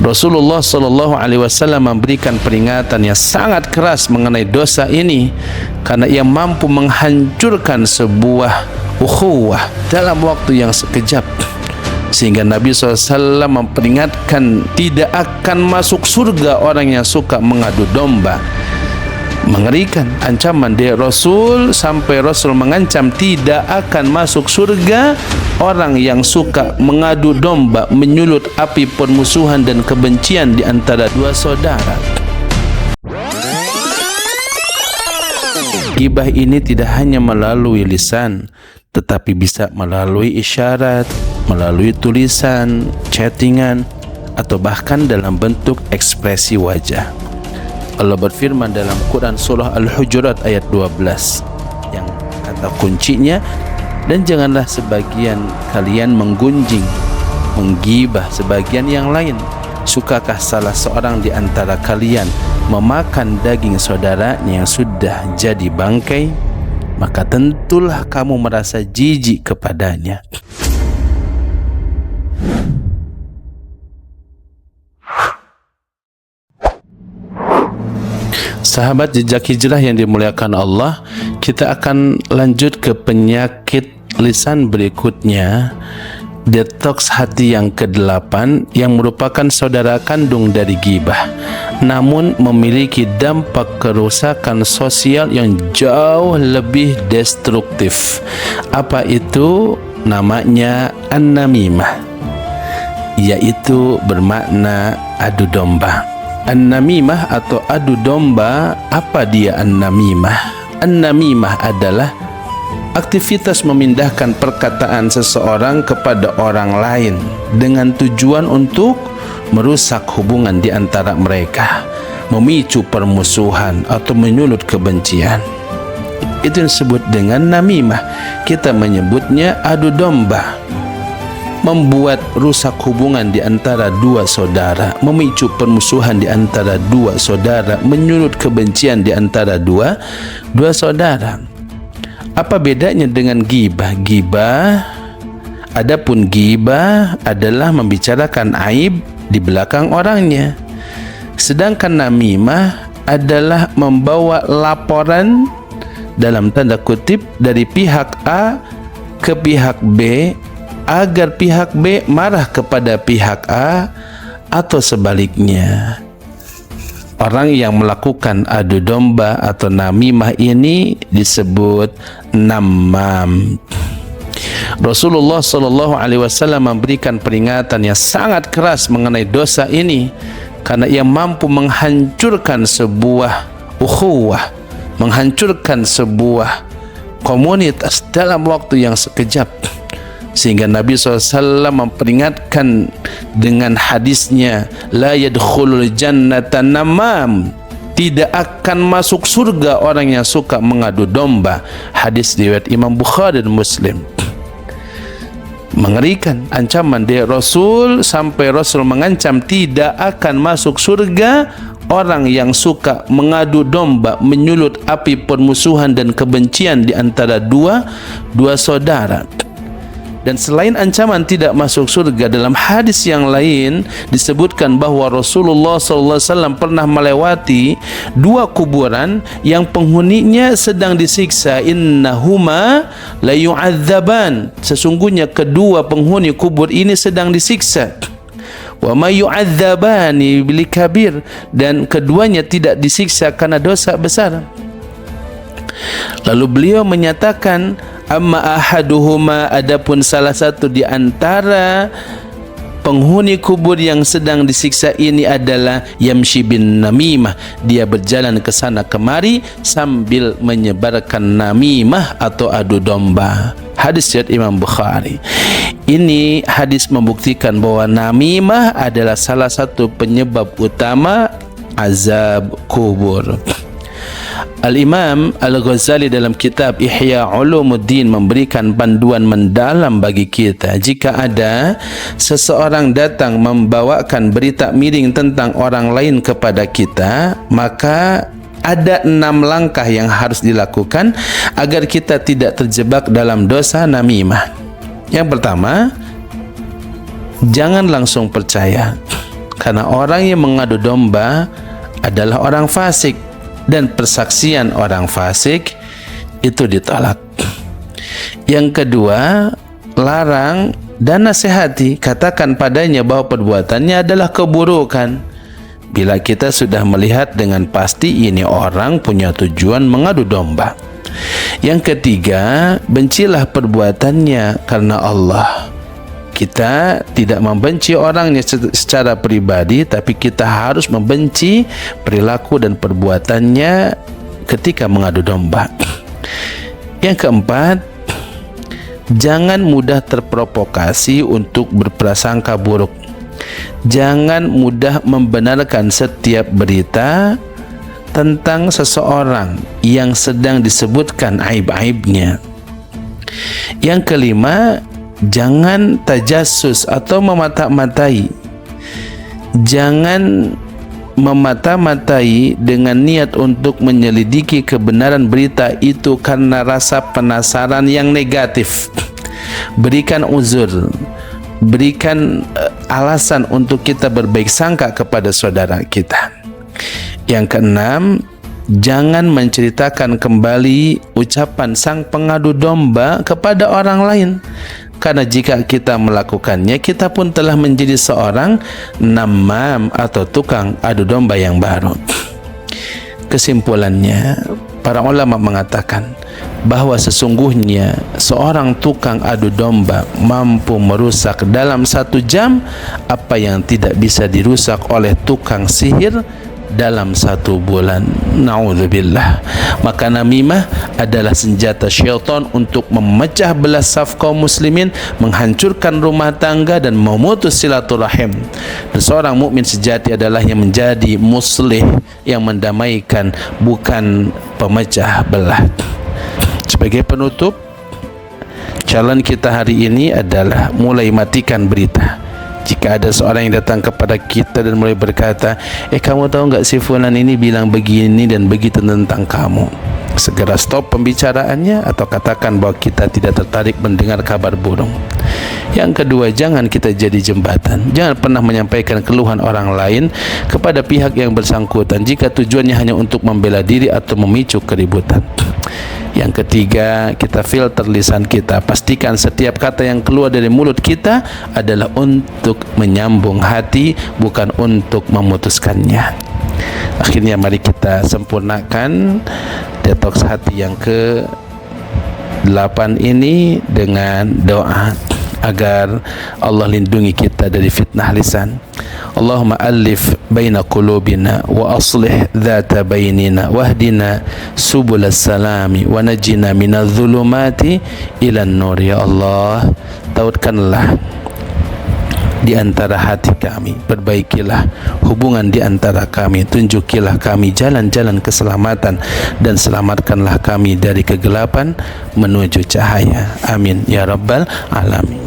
Rasulullah Shallallahu Alaihi Wasallam memberikan peringatan yang sangat keras mengenai dosa ini karena ia mampu menghancurkan sebuah ukhuwah dalam waktu yang sekejap, sehingga Nabi SAW memperingatkan tidak akan masuk surga orang yang suka mengadu domba. Mengerikan ancaman dari Rasul, sampai Rasul mengancam tidak akan masuk surga orang yang suka mengadu domba, menyulut api permusuhan dan kebencian di antara dua saudara. Ghibah ini tidak hanya melalui lisan, tetapi bisa melalui isyarat, melalui tulisan, chattingan, atau bahkan dalam bentuk ekspresi wajah. Allah berfirman dalam Quran surah Al-Hujurat ayat 12 yang kata kuncinya, dan janganlah sebagian kalian menggunjing, menggibah sebagian yang lain. Sukakah salah seorang di antara kalian memakan daging saudaranya yang sudah jadi bangkai? Maka tentulah kamu merasa jijik kepadanya. Sahabat jejak hijrah yang dimuliakan Allah, kita akan lanjut ke penyakit lisan berikutnya, detoks hati yang ke-8, yang merupakan saudara kandung dari ghibah, namun memiliki dampak kerusakan sosial yang jauh lebih destruktif. Apa itu? Namanya an-namimah, yaitu bermakna adu domba. An-namimah atau adu domba, apa dia an-namimah? An-namimah adalah aktivitas memindahkan perkataan seseorang kepada orang lain dengan tujuan untuk merusak hubungan di antara mereka, memicu permusuhan atau menyulut kebencian. Itu disebut dengan namimah. Kita menyebutnya adu domba. Membuat rusak hubungan di antara dua saudara, memicu permusuhan di antara dua saudara, menyulut kebencian di antara dua saudara. Apa bedanya dengan ghibah? Adapun ghibah adalah membicarakan aib di belakang orangnya, sedangkan namimah adalah membawa laporan dalam tanda kutip dari pihak A ke pihak B agar pihak B marah kepada pihak A atau sebaliknya. Orang yang melakukan adu domba atau namimah ini disebut namam. Rasulullah Shallallahu Alaihi Wasallam memberikan peringatan yang sangat keras mengenai dosa ini karena ia mampu menghancurkan sebuah ukhuwah, menghancurkan sebuah komunitas dalam waktu yang sekejap, sehingga Nabi SAW memperingatkan dengan hadisnya, la yadkhulul jannata namam, tidak akan masuk surga orang yang suka mengadu domba. Hadis riwayat Imam Bukhari dan Muslim. Mengerikan ancaman dari Rasul, sampai Rasul mengancam tidak akan masuk surga orang yang suka mengadu domba, menyulut api permusuhan dan kebencian di antara dua saudara. Dan selain ancaman tidak masuk surga, dalam hadis yang lain disebutkan bahwa Rasulullah SAW pernah melewati dua kuburan yang penghuninya sedang disiksa. Innahuma la yu'adzaban, sesungguhnya kedua penghuni kubur ini sedang disiksa. Wa ma yu'adzabani bil kabir, dan keduanya tidak disiksa karena dosa besar. Lalu beliau menyatakan, amma ahaduhuma, adapun salah satu di antara penghuni kubur yang sedang disiksa ini adalah yamshi bin namimah, dia berjalan ke sana kemari sambil menyebarkan namimah atau adu domba. Hadis riwayat Imam Bukhari. Ini hadis membuktikan bahwa namimah adalah salah satu penyebab utama azab kubur. Al-Imam Al-Ghazali dalam kitab Ihya Ulumuddin memberikan panduan mendalam bagi kita. Jika ada seseorang datang membawakan berita miring tentang orang lain kepada kita, maka ada 6 langkah yang harus dilakukan agar kita tidak terjebak dalam dosa namimah. Yang pertama, jangan langsung percaya. Karena orang yang mengadu domba adalah orang fasik, dan persaksian orang fasik itu ditolak. Yang kedua, larang dan nasihati, katakan padanya bahwa perbuatannya adalah keburukan. Bila kita sudah melihat dengan pasti ini orang punya tujuan mengadu domba. Yang ketiga, bencilah perbuatannya karena Allah. Kita tidak membenci orangnya secara pribadi, tapi kita harus membenci perilaku dan perbuatannya ketika mengadu domba. Yang keempat, jangan mudah terprovokasi untuk berprasangka buruk. Jangan mudah membenarkan setiap berita tentang seseorang yang sedang disebutkan aib-aibnya. Yang kelima, jangan tajassus atau memata-matai. Jangan memata-matai dengan niat untuk menyelidiki kebenaran berita itu karena rasa penasaran yang negatif. Berikan uzur, berikan alasan untuk kita berbaik sangka kepada saudara kita. Yang keenam, jangan menceritakan kembali ucapan sang pengadu domba kepada orang lain, karena jika kita melakukannya, kita pun telah menjadi seorang namam atau tukang adu domba yang baru. Kesimpulannya, para ulama mengatakan bahwa sesungguhnya seorang tukang adu domba mampu merusak dalam 1 jam apa yang tidak bisa dirusak oleh tukang sihir dalam 1 bulan. Na'udzubillah. Maka namimah adalah senjata syaitan untuk memecah belah saf kaum muslimin, menghancurkan rumah tangga dan memutus silaturahim. Dan seorang mukmin sejati adalah yang menjadi muslih, yang mendamaikan, bukan pemecah belah. Sebagai penutup, challenge kita hari ini adalah mulai matikan berita. Jika ada seorang yang datang kepada kita dan mulai berkata, kamu tahu enggak si fulan ini bilang begini dan begitu tentang kamu, segera stop pembicaraannya atau katakan bahwa kita tidak tertarik mendengar kabar burung. Yang kedua, jangan kita jadi jembatan. Jangan pernah menyampaikan keluhan orang lain kepada pihak yang bersangkutan jika tujuannya hanya untuk membela diri atau memicu keributan. Yang ketiga, kita filter lisan kita. Pastikan setiap kata yang keluar dari mulut kita adalah untuk menyambung hati, bukan untuk memutuskannya. Akhirnya mari kita sempurnakan detox hati yang ke-8 ini dengan doa agar Allah lindungi kita dari fitnah lisan. Allahumma alif baina qulubina wa aslih dhata bainina wahdina subulas salami wa najina minadh dhulumati ilan nur. Ya Allah, tautkanlah di antara hati kami, perbaikilah hubungan di antara kami, tunjukilah kami jalan-jalan keselamatan dan selamatkanlah kami dari kegelapan menuju cahaya. Amin ya rabbal alamin.